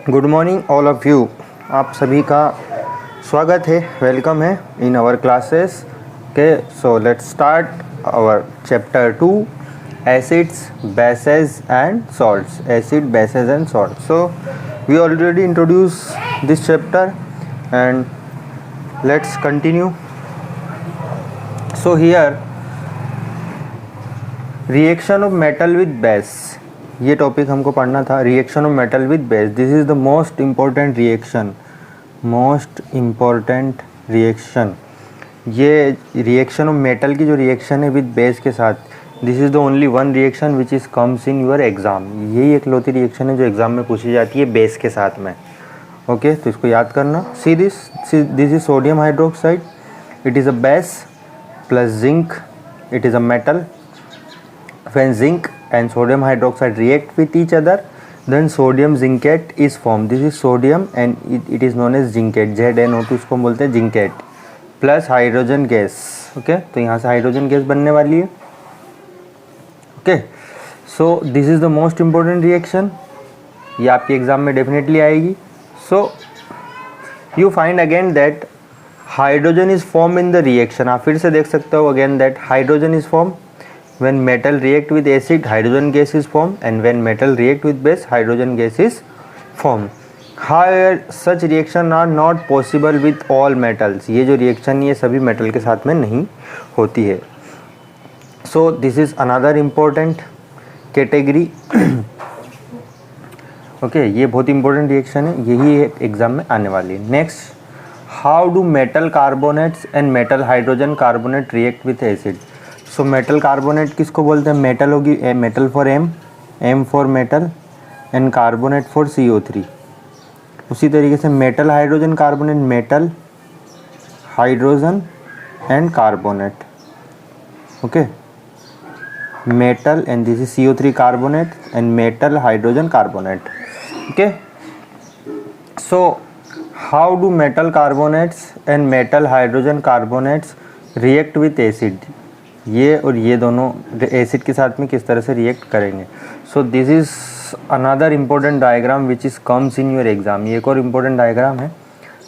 Good morning all of you. आप सभी का स्वागत है, वेलकम है इन आवर क्लासेस के। So let's start our chapter 2 acids, bases and salts. Acid, bases and salt. So we already introduce this chapter and let's continue. So here reaction of metal with base, ये topic हमको पढ़ना था। Reaction of metal with base, this is the most important reaction. Most important reaction, ये reaction of metal की जो reaction है with base के साथ, this is the only one reaction which is comes in your exam. यही एकलौती reaction है जो exam में पूछी जाती है बेस के साथ में। ओके, तो इसको याद करना। सी this is sodium hydroxide, it is a base plus zinc, it is a metal. When zinc and sodium hydroxide react with each other, then sodium zincate is formed. This is sodium and it is known as zincate. ZnO2 इसको बोलते हैं zincate plus hydrogen gas. Okay, तो यहाँ से hydrogen gas बनने वाली है। Okay, so this is the most important reaction, ये आपके एग्जाम में डेफिनेटली आएगी। So you find again that hydrogen is form in the reaction. आप फिर से देख सकते हो again that hydrogen is form when metal react with acid, hydrogen gas is formed, and when metal react with base, hydrogen gas is formed. However, such reaction are not possible with all metals. ये जो reaction ये सभी metal के साथ में नहीं होती है। So this is another important category. Okay, ये बहुत इंपॉर्टेंट रिएक्शन है, यही एग्जाम में आने वाली है। Next, how do metal carbonates and metal hydrogen carbonate react with acid. So metal carbonate किसको बोलते हैं? मेटल होगी metal for M for metal and carbonate for CO3। उसी तरीके से metal hydrogen carbonate, metal hydrogen and carbonate. Okay, metal and this is CO3 carbonate and metal hydrogen carbonate. Okay, so how do metal carbonates and metal hydrogen carbonates react with acid. ये और ये दोनों acid के साथ में किस तरह से रिएक्ट करेंगे। So this is another important diagram which is comes in your exam. ये एक और इम्पोर्टेंट डायग्राम है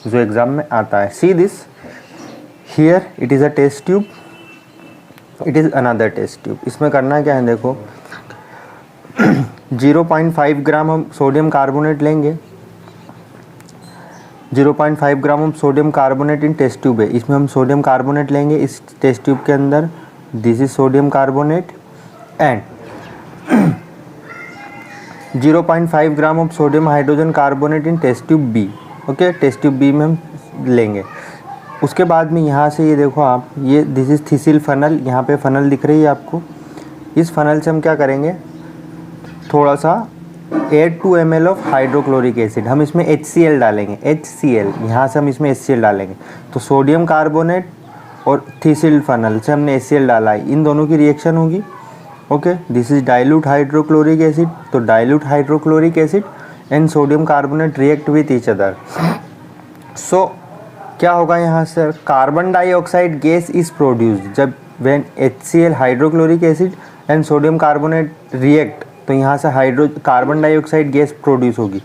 जो एग्ज़ाम में आता है। See this here, it is a test tube, it is another test tube. इसमें करना क्या है, देखो 0.5 ग्राम हम सोडियम कार्बोनेट लेंगे। 0.5 ग्राम हम sodium carbonate in test tube है, इसमें हम सोडियम कार्बोनेट लेंगे इस टेस्ट ट्यूब के अंदर। This is sodium carbonate and 0.5 gram of sodium hydrogen carbonate in test tube B. Okay, test tube B में हम लेंगे। उसके बाद में यहाँ से ये देखो आप, ये दिस इज थिसिल फनल, यहाँ पे फनल दिख रही है आपको। इस फनल से हम क्या करेंगे, थोड़ा सा 8 ml ऑफ हाइड्रोक्लोरिक एसिड, हम इसमें HCl डालेंगे। HCl, यहाँ से हम इसमें HCl डालेंगे। तो सोडियम कार्बोनेट और थिसिल फनल से हमने HCl डाला है, इन दोनों की रिएक्शन होगी। Okay, this is dilute hydrochloric acid. तो dilute hydrochloric acid and sodium carbonate react with each other. So क्या होगा यहाँ से, carbon dioxide gas is produced. जब when HCl hydrochloric acid and sodium carbonate react, तो यहाँ से कार्बन डाइऑक्साइड गैस प्रोड्यूस होगी।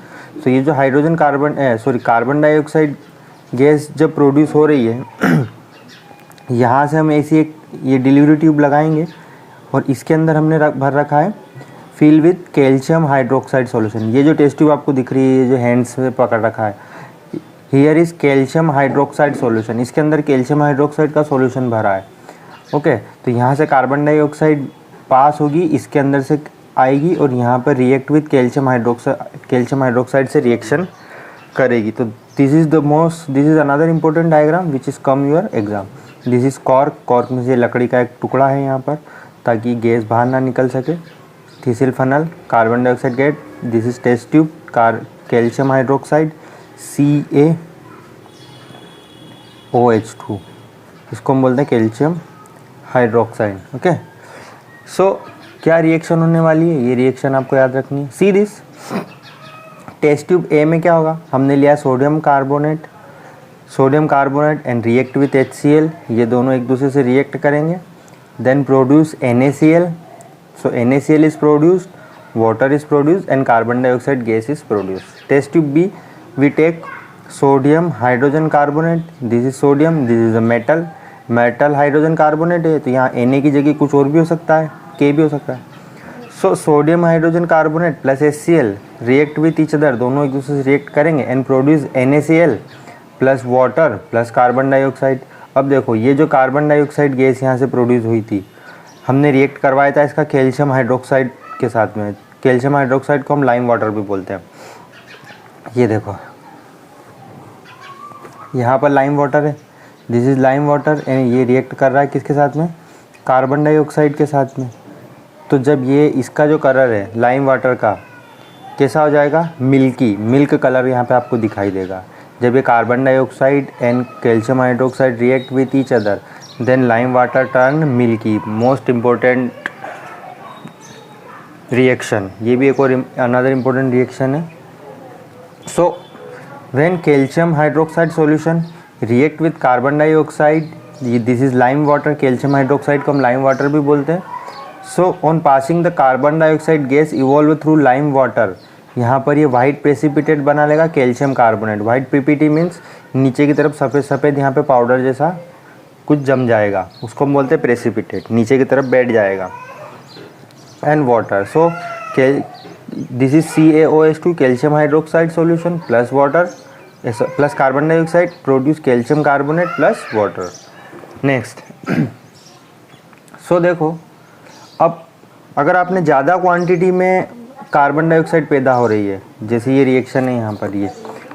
तो ये जो कार्बन डाइऑक्साइड गैस जब प्रोड्यूस हो रही है, यहाँ से हम ऐसी एक ये डिलीवरी ट्यूब लगाएंगे और इसके अंदर हमने भर रखा है fill with calcium hydroxide solution. ये जो टेस्ट ट्यूब आपको दिख रही है, जो हैंड्स से पकड़ रखा है, here is calcium hydroxide solution. इसके अंदर कैल्शियम हाइड्रोक्साइड का सॉल्यूशन भरा है। ओके, तो यहाँ से कार्बन डाइऑक्साइड पास होगी, इसके अंदर से आएगी और यहाँ पर रिएक्ट विथ कैल्शियम हाइड्रोक्साइड से रिएक्शन करेगी। तो this is another important diagram which is come your exam. This is cork में से लकड़ी का एक टुकड़ा है यहाँ पर, ताकि गैस बाहर ना निकल सके। Thistle funnel, carbon dioxide gas, this is test tube, calcium hydroxide CaOH2, इसको हम बोलते हैं कैल्शियम हाइड्रोक्साइड। ओके, सो क्या रिएक्शन होने वाली है, ये रिएक्शन आपको याद रखनी है। See this, test tube A में क्या होगा, हमने लिया sodium carbonate and react with HCl। ये दोनों एक दूसरे से रिएक्ट करेंगे, then produce NaCl। So NaCl is produced water is produced and carbon dioxide gas is produced. Test tube B, we take sodium hydrogen carbonate, this is sodium, this is a metal hydrogen carbonate है, तो यहाँ Na की जगह कुछ और भी हो सकता है, K भी हो सकता है. So sodium hydrogen carbonate plus HCl react with each other, दोनों एक दूसरे से रिएक्ट करेंगे and produce NaCl plus water plus carbon dioxide. अब देखो ये जो कार्बन डाइऑक्साइड गैस यहाँ से प्रोड्यूस हुई थी, हमने रिएक्ट करवाया था इसका कैल्शियम हाइड्रोक्साइड के साथ में. कैल्शियम हाइड्रोक्साइड को हम लाइम वाटर भी बोलते हैं. ये देखो यहाँ पर लाइम वाटर है, this is lime water and ये रिएक्ट कर रहा है किसके साथ में, कार्बन डाइऑक्साइड के साथ में. तो जब ये इसका जो कलर है लाइम वाटर का कैसा हो जाएगा, मिल्क कलर यहाँ पे आपको दिखाई देगा. जब ये carbon dioxide and calcium hydroxide react with each other than lime water turn milky. Most important reaction, ये भी एक और अनदर इम्पोर्टेंट रिएक्शन है. So when calcium hydroxide solution react with carbon dioxide, this is lime water, calcium hydroxide को हम lime water भी बोलते हैं. So on passing the carbon dioxide gas evolve through lime water, यहाँ पर ये white precipitate बना लेगा calcium carbonate. White PPT means नीचे की तरफ सफ़ेद सफ़ेद यहाँ पे पाउडर जैसा कुछ जम जाएगा, उसको हम बोलते हैं प्रेसिपिटेट, नीचे की तरफ बैठ जाएगा. And water, so this is CaOH2 calcium hydroxide solution plus water plus carbon dioxide produce calcium carbonate plus water. Next so देखो, अब अगर आपने ज़्यादा क्वांटिटी में कार्बन डाइऑक्साइड पैदा हो रही है, जैसे ये रिएक्शन है यहाँ पर ये,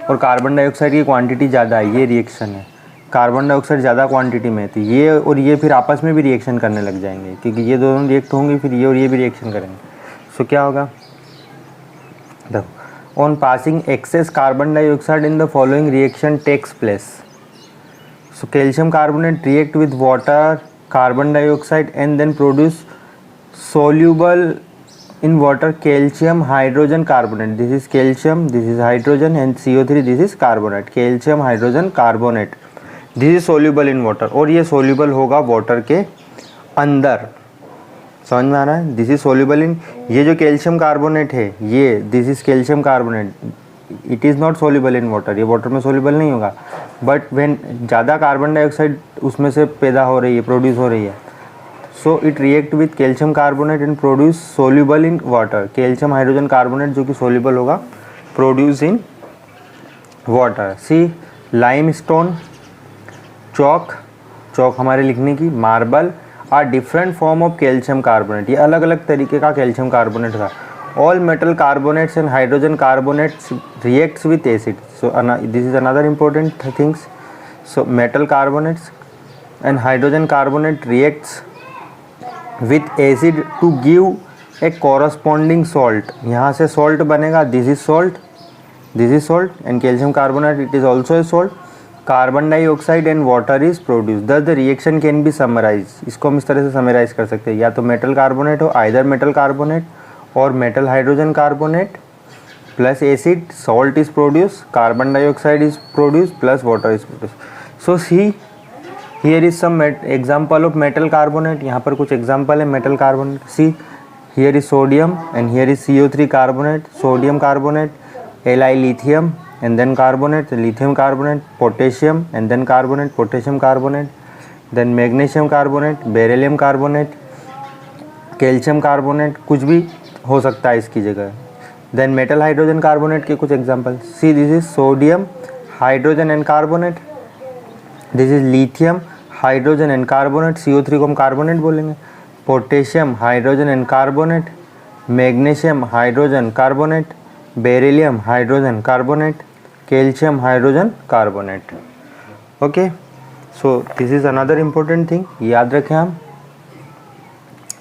और कार्बन डाइऑक्साइड की क्वांटिटी ज़्यादा है, ये रिएक्शन है, कार्बन डाइऑक्साइड ज़्यादा क्वांटिटी में है, तो ये और ये फिर आपस में भी रिएक्शन करने लग जाएंगे, क्योंकि ये दोनों रिएक्ट होंगे, फिर ये और ये भी रिएक्शन करेंगे. सो क्या होगा, देखो on passing excess carbon dioxide in the following reaction takes place. So calcium carbonate react with water carbon dioxide and then produce soluble in water calcium hydrogen carbonate. This is calcium, this is hydrogen and CO3, this is carbonate. calcium hydrogen carbonate, this is soluble in water, और ये soluble होगा water के अंदर. समझ में आ रहा है, this is soluble in, ये जो calcium carbonate है ये this is calcium carbonate, it is not soluble in water, ये water में soluble नहीं होगा. but when ज़्यादा कार्बन डाइऑक्साइड उसमें से पैदा हो रही है, प्रोड्यूस हो रही है, so it react with calcium carbonate and produce soluble in water. Calcium hydrogen carbonate जो कि सोल्यूबल होगा produce in water. See limestone, chalk हमारे लिखने की, marble are different form of calcium carbonate, ये अलग अलग तरीके का कैल्शियम कार्बोनेट था. All metal carbonates and hydrogen carbonates reacts with acid. So this is another important things. So metal carbonates and hydrogen carbonate reacts with acid to give a corresponding salt. यहाँ से salt बनेगा, this is salt and calcium carbonate it is also a salt. Carbon dioxide and water is produce. The reaction can be summarise, इसको हम इस तरह से summarise कर सकते हैं, या तो मेटल कार्बोनेट हो, आइदर मेटल कार्बोनेट और metal hydrogen carbonate plus acid, salt is produce, carbon dioxide is produce plus water is produce. So see here is some example of metal carbonate, यहाँ पर कुछ एग्जाम्पल है metal carbonate. See here is sodium and here is CO3 carbonate, sodium carbonate, Li lithium and then carbonate, lithium carbonate, potassium and then carbonate, potassium carbonate, then magnesium carbonate, beryllium carbonate, calcium carbonate, कुछ भी हो सकता है इसकी जगह. then metal hydrogen carbonate के कुछ example. see this is sodium hydrogen and carbonate, this is lithium hydrogen and carbonate, CO3 को हम कार्बोनेट बोलेंगे, potassium hydrogen and carbonate, magnesium hydrogen carbonate, beryllium hydrogen carbonate, calcium hydrogen carbonate. Okay, so this is another important thing, याद रखें हम.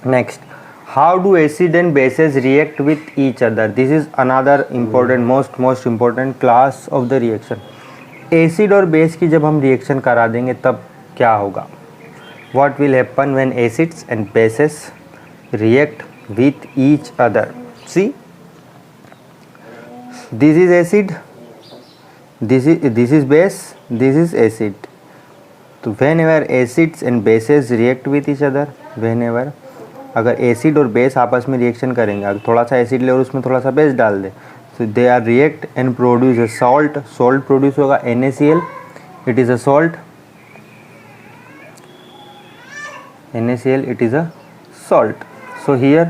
Next, how do acid and bases react with each other. This is another important most important class of the reaction. Acid और base की जब हम reaction करा देंगे तब क्या होगा, what will happen when acids and bases react with each other. See this is acid, this is base, this is acid. So whenever acids and bases react with each other, whenever अगर acid और base आपस में reaction करेंगे, अगर थोड़ा सा acid ले और उसमें थोड़ा सा बेस डाल दे, तो they are react and produce a salt. Salt produce होगा NaCl, it is a salt. NaCl, it is a salt. So here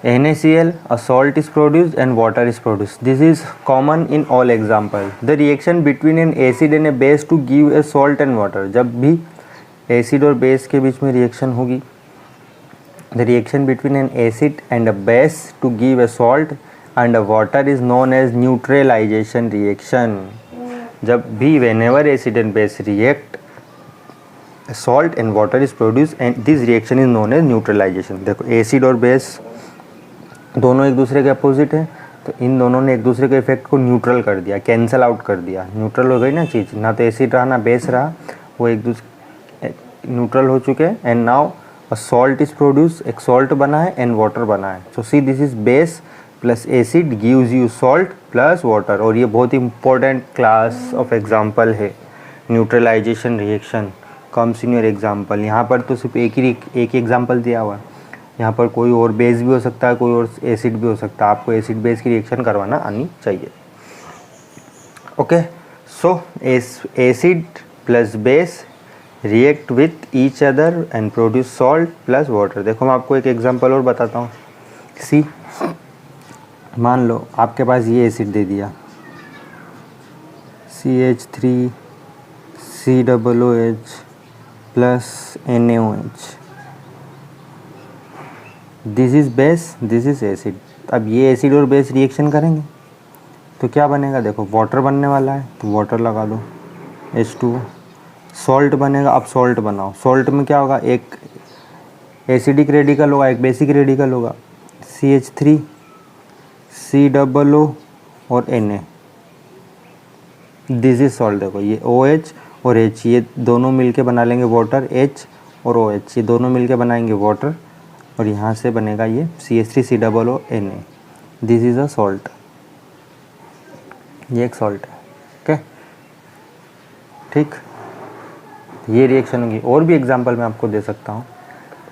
NaCl, a salt is produced and water is produced. This is common in all example. The reaction between an acid and a base to give a salt and water. जब भी acid और base के बीच में reaction होगी, the reaction between an acid and a base to give a salt and a water is known as neutralization reaction. जब भी whenever acid and base react, salt and water is produced and this reaction is known as neutralization. देखो acid और base दोनों एक दूसरे के opposite है, तो इन दोनों ने एक दूसरे के इफेक्ट को न्यूट्रल कर दिया, कैंसल आउट कर दिया. न्यूट्रल हो गई ना चीज़, ना तो एसिड रहा ना बेस रहा, वो एक दूसरे न्यूट्रल हो चुके हैं. And now a salt is produce, एक सॉल्ट बना है एंड वाटर बना है. So see this is base plus acid gives you salt plus water. और ये बहुत ही इंपॉर्टेंट क्लास ऑफ एग्जाम्पल है. Neutralisation reaction comes in your example. यहाँ पर तो सिर्फ एक ही एग्जाम्पल दिया हुआ है. यहाँ पर कोई और बेस भी हो सकता है, कोई और एसिड भी हो सकता है. आपको एसिड बेस की रिएक्शन करवाना आनी चाहिए. Okay, so acid plus base react with each other and produce salt plus water. देखो मैं आपको एक एग्जाम्पल और बताता हूँ. सी, मान लो आपके पास ये एसिड दे दिया CH3 COOH plus NaOH. This is base, this is acid. अब ये एसिड और बेस रिएक्शन करेंगे तो क्या बनेगा, देखो वाटर बनने वाला है तो वाटर लगा दो H2O. सॉल्ट बनेगा, अब सॉल्ट बनाओ. सॉल्ट में क्या होगा, एक एसिडिक रेडिकल होगा, एक बेसिक रेडिकल होगा. CH3 COO और Na. This is salt. देखो ये OH और H, ये दोनों मिलके बना लेंगे वाटर. H और OH ये दोनों मिलके बनाएंगे वाटर, और यहाँ से बनेगा ये CH3 COO Na. This is a salt. ये एक सॉल्ट है. ओके, ठीक. ये रिएक्शन होगी. और भी एग्जांपल मैं आपको दे सकता हूँ.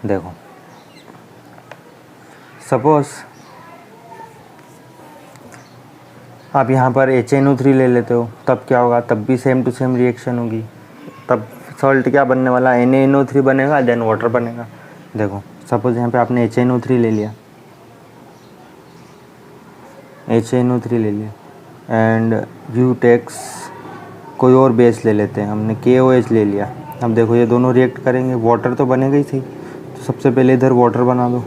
देखो सपोज आप यहाँ पर HNO3 ले लेते हो, तब क्या होगा, तब भी सेम टू सेम रिएक्शन होगी. तब सॉल्ट क्या बनने वाला, NaNO3 बनेगा, देन वाटर बनेगा. देखो सपोज यहाँ पे आपने HNO3 ले लिया, HNO3 ले लिया एंड यू टेक्स कोई और बेस ले लेते हैं, हमने KOH ले लिया. अब देखो ये दोनों रिएक्ट करेंगे, वाटर तो बनेगा ही सही. तो सबसे पहले इधर वाटर बना दो,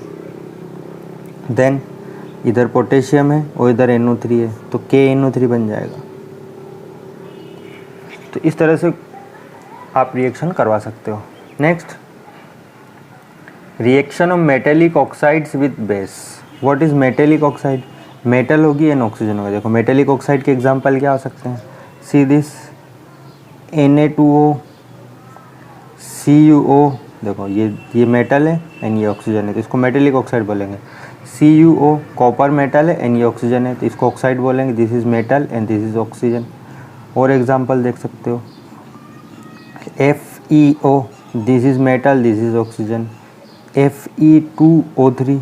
देन इधर पोटेशियम है और इधर NO3 है, तो KNO3 बन जाएगा. तो इस तरह से आप रिएक्शन करवा सकते हो. Next, reaction of metallic oxides with base. What is metallic oxide, metal होगी एंड ऑक्सीजन होगा. देखो मेटेलिक ऑक्साइड के एग्जांपल क्या हो सकते हैं, सी दिस Na2O CuO. देखो ये मेटल है एंड ये ऑक्सीजन है, तो इसको मेटेलिक ऑक्साइड बोलेंगे. CuO कॉपर मेटल है एंड ये ऑक्सीजन है, तो इसको ऑक्साइड बोलेंगे. This is metal and this is oxygen. और एग्जांपल देख सकते हो, FeO, this is metal, this is oxygen. Fe2O3,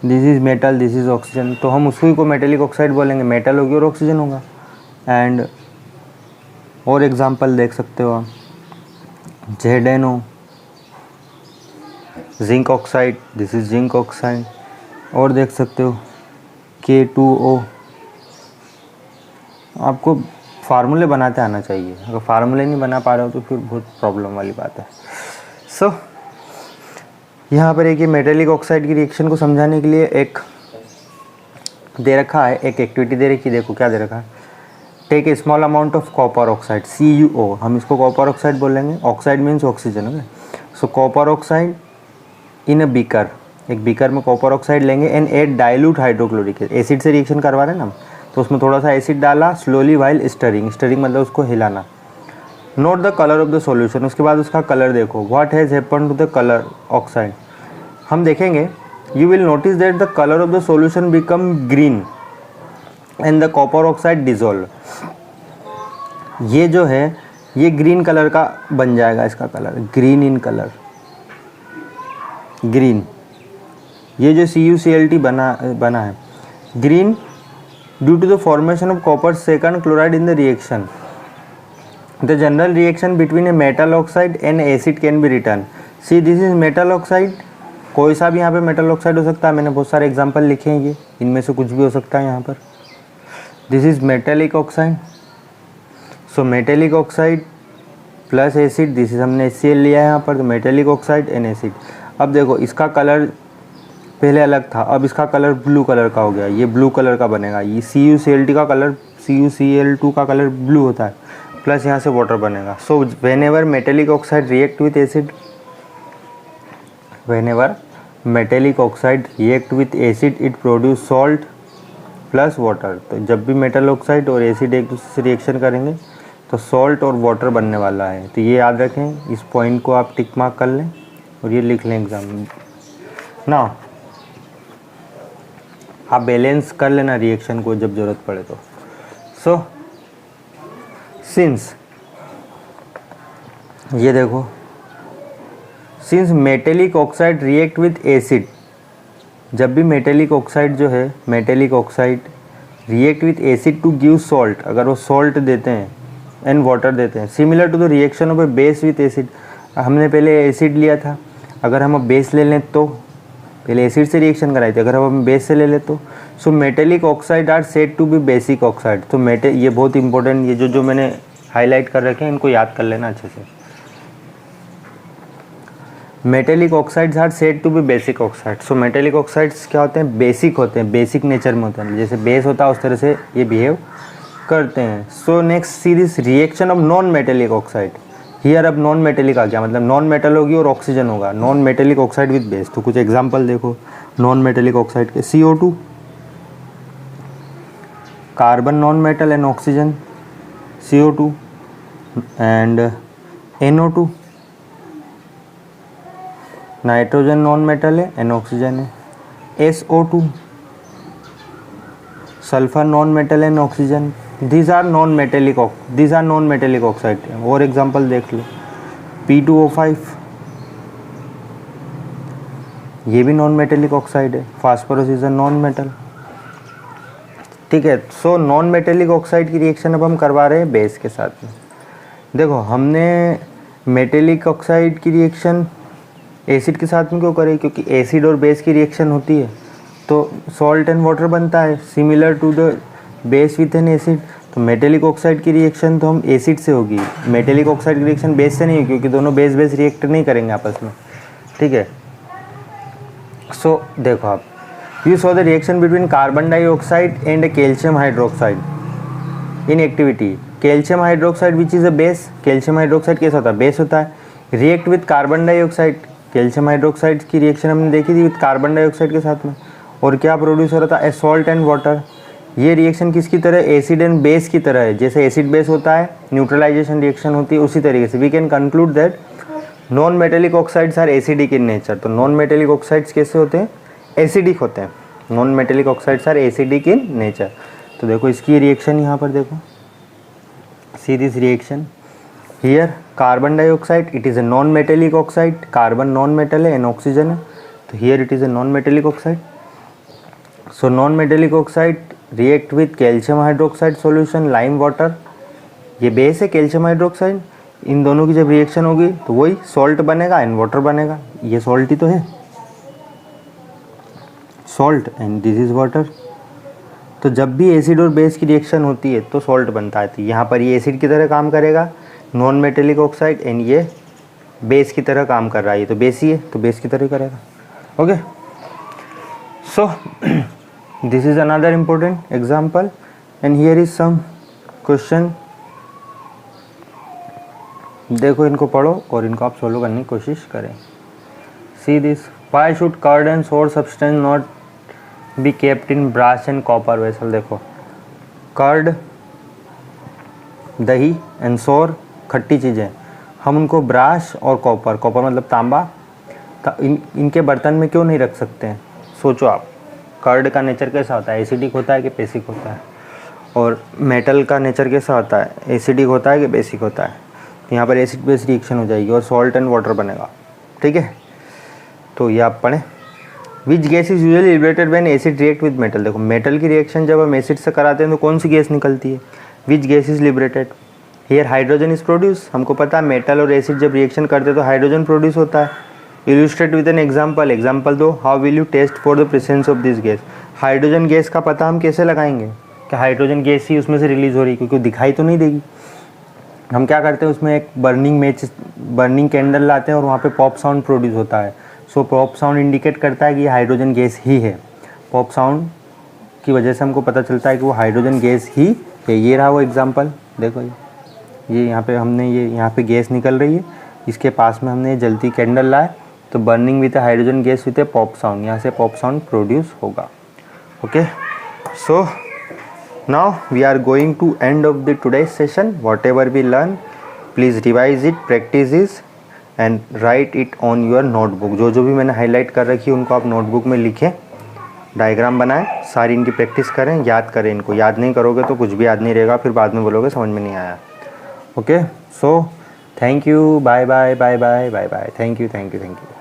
this is metal, this is oxygen. तो हम उसको को मेटेलिक ऑक्साइड बोलेंगे, मेटल होगी और ऑक्सीजन होगा. एंड और एग्जांपल देख सकते हो आप, ZnO, zinc oxide, this is zinc oxide. और देख सकते हो K2O. आपको फार्मूले बनाते आना चाहिए. अगर फार्मूले नहीं बना पा रहे हो तो फिर बहुत प्रॉब्लम वाली बात है. सो यहाँ पर एक ये मेटेलिक ऑक्साइड की रिएक्शन को समझाने के लिए एक दे रखा है, एक एक्टिविटी दे रखी है. देखो क्या दे रखा है, take a small amount of copper oxide CuO. हम इसको कॉपर ऑक्साइड बोलेंगे, oxide means oxygen. Okay, so copper oxide in a beaker, एक बीकर में कॉपर ऑक्साइड लेंगे and add dilute hydrochloric acid. Acid से रिएक्शन करवा रहे हैं ना, तो उसमें थोड़ा सा एसिड डाला, स्लोली वाइल स्टरिंग. स्टरिंग मतलब उसको हिलाना. Note the colour of the solution. उसके बाद उसका कलर देखो, what has happen to the colour oxide. हम देखेंगे, you will notice that the colour of the solution become green and the copper oxide dissolve. ये जो है ये ग्रीन कलर का बन जाएगा, इसका colour green in colour. Green, ये जो CuCl2 बना है green due to the formation of copper second chloride in the reaction. The general reaction between a metal oxide and acid can be written. See this is metal oxide, कोई सा भी यहाँ पे metal oxide हो सकता है, मैंने बहुत सारे एग्जांपल लिखे हैं, ये इनमें से कुछ भी हो सकता है यहाँ पर। This is metallic oxide, so metallic oxide plus acid, this is हमने HCl लिया है यहाँ पर, तो मेटेलिक ऑक्साइड एंड एसिड। अब देखो इसका कलर पहले अलग था, अब इसका कलर ब्लू कलर का हो गया, ये ब्लू कलर का बनेगा। ये CuCl2 का कलर, CuCl2 का कलर ब्लू होता है, प्लस यहाँ से वाटर बनेगा। So whenever metallic oxide react with acid, whenever metallic oxide react with acid it produce salt plus water. तो जब भी मेटल ऑक्साइड और एसिड एक दूसरे से रिएक्शन करेंगे तो सॉल्ट और वाटर बनने वाला है। तो ये याद रखें, इस पॉइंट को आप टिक मार्क कर लें और ये लिख लें एग्जाम में ना। आप बैलेंस कर लेना रिएक्शन को जब ज़रूरत पड़े तो। सो सिंस ये देखो, since metallic oxide react with acid, जब भी मेटेलिक ऑक्साइड जो है, metallic oxide react with acid to give salt, अगर वो सॉल्ट देते हैं एंड वाटर देते हैं, similar to the reaction of a base with acid. हमने पहले एसिड लिया था, अगर हम अब बेस ले लें तो, पहले एसिड से रिएक्शन कराई थी, अगर हम बेस से ले लें तो। So metallic oxide are said to be basic oxide. तो ये बहुत इंपॉर्टेंट, ये जो मैंने हाईलाइट कर रखे हैं इनको याद कर लेना अच्छे से। Metallic oxides are said to be basic oxide. So metallic oxides क्या होते हैं, बेसिक होते हैं, बेसिक नेचर में होते हैं, जैसे बेस होता है उस तरह से ये बिहेव करते हैं। So next C this reaction of non metallic oxide. Here अब नॉन मेटेलिक आ गया, मतलब नॉन मेटल होगी और ऑक्सीजन होगा, non metallic oxide with base. तो कुछ एग्जांपल देखो नॉन मेटेलिक ऑक्साइड के, CO2 carbon non metal and oxygen, CO2 and NO2 nitrogen non metal है एंड ऑक्सीजन है, SO2 sulphur non metal and oxygen. these are non metallic oxide। और example देख लो, P2O5 ये भी non metallic oxide है, phosphorus is a non metal. ठीक है, सो non metallic oxide की रिएक्शन अब हम करवा रहे हैं बेस के साथ में। देखो हमने मेटेलिक ऑक्साइड की रिएक्शन एसिड के साथ में क्यों करें, क्योंकि एसिड और बेस की रिएक्शन होती है तो सॉल्ट एंड वाटर बनता है, similar to the base with an acid. तो मेटेलिक ऑक्साइड की रिएक्शन तो हम एसिड से होगी, मेटेलिक ऑक्साइड की रिएक्शन बेस से नहीं होगी, क्योंकि दोनों बेस बेस रिएक्ट नहीं करेंगे आपस में। ठीक है, सो देखो आप, you saw the reaction between carbon dioxide and calcium hydroxide in activity. Calcium hydroxide which is a base, calcium hydroxide कैसा होता है, बेस होता है, react with carbon dioxide. Calcium hydroxide की रिएक्शन हमने देखी थी विथ कार्बन डाइऑक्साइड के साथ में, और क्या प्रोड्यूस हो रहा था, सॉल्ट एंड वाटर। ये रिएक्शन किसकी तरह, एसिड एंड बेस की तरह है, जैसे एसिड बेस होता है न्यूट्रलाइजेशन रिएक्शन होती है, उसी तरीके से we can conclude that non metallic oxides are acidic in nature. तो नॉन मेटेलिक ऑक्साइड्स कैसे होते हैं, एसिडिक होते हैं, non metallic oxides are acidic in nature. तो देखो इसकी रिएक्शन यहाँ पर देखो, see this reaction here, carbon dioxide it is a non metallic oxide, carbon non metal है एंड ऑक्सीजन है, तो here it is a non metallic oxide. So non metallic oxide react with calcium hydroxide solution, lime water, ये base है calcium hydroxide, इन दोनों की जब reaction होगी तो वही सॉल्ट बनेगा एंड वाटर बनेगा, ये सॉल्ट ही तो है, salt and this is water. तो जब भी एसिड और बेस की रिएक्शन होती है तो सॉल्ट बनता है, तो यहाँ पर ये एसिड की तरह काम करेगा नॉन मेटेलिक ऑक्साइड, एंड ये बेस की तरह काम कर रहा है, ये तो बेस ही है तो बेस की तरह करेगा। Okay, so this is another important example and here is some question। देखो इनको पढ़ो और इनको आप सोल्व करने की कोशिश करें। See this, why should curd and sour substance not be kept in brass and copper vessel। देखो कर्ड, दही एंड सोर खट्टी चीज़ें, हम उनको ब्राश और कॉपर, कॉपर मतलब तांबा, इनके बर्तन में क्यों नहीं रख सकते हैं। सोचो आप, कर्ड का नेचर कैसा होता है, एसिडिक होता है कि बेसिक होता है, और मेटल का नेचर कैसा होता है, एसिडिक होता है कि बेसिक होता है। तो यहाँ पर एसिड बेस रिएक्शन हो जाएगी और सॉल्ट एंड वाटर बनेगा। ठीक है, तो ये आप पढ़ें। Which gas is usually liberated when acid react with metal. देखो मेटल की रिएक्शन जब हम एसिड से कराते हैं तो कौन सी गैस निकलती है, which gas is liberated. Here hydrogen is produce. हमको पता है मेटल और एसिड जब रिएक्शन करते हैं तो हाइड्रोजन प्रोड्यूस होता है। Illustrate with an example. Example दो। How will you test for the presence of this gas. Hydrogen gas का पता हम कैसे लगाएंगे कि हाइड्रोजन गैस ही उसमें से रिलीज हो रही है, क्योंकि दिखाई तो नहीं देगी। हम क्या करते हैं उसमें एक बर्निंग कैंडल लाते हैं और वहाँ पे पॉप साउंड प्रोड्यूस होता है। सो पॉप साउंड इंडिकेट करता है कि ये हाइड्रोजन गैस ही है। पॉप साउंड की वजह से हमको पता चलता है कि वो हाइड्रोजन गैस ही है। ये रहा वो एग्जांपल, देखो ये यहाँ पे हमने ये यहाँ पे गैस निकल रही है, इसके पास में हमने जलती कैंडल लाए तो burning with hydrogen gas with A pop sound, यहाँ से पॉप साउंड प्रोड्यूस होगा। Okay, so now we are going to end of the today's session. Whatever we learn, please revise it, practice it and write it on your notebook. जो भी मैंने highlight कर रखी है उनको आप नोटबुक में लिखें, डायग्राम बनाएं, सारी इनकी प्रैक्टिस करें, याद करें इनको। याद नहीं करोगे तो कुछ भी याद नहीं रहेगा, फिर बाद में बोलोगे समझ में नहीं आया। Okay, so thank you, bye bye bye bye bye bye, thank you thank you thank you.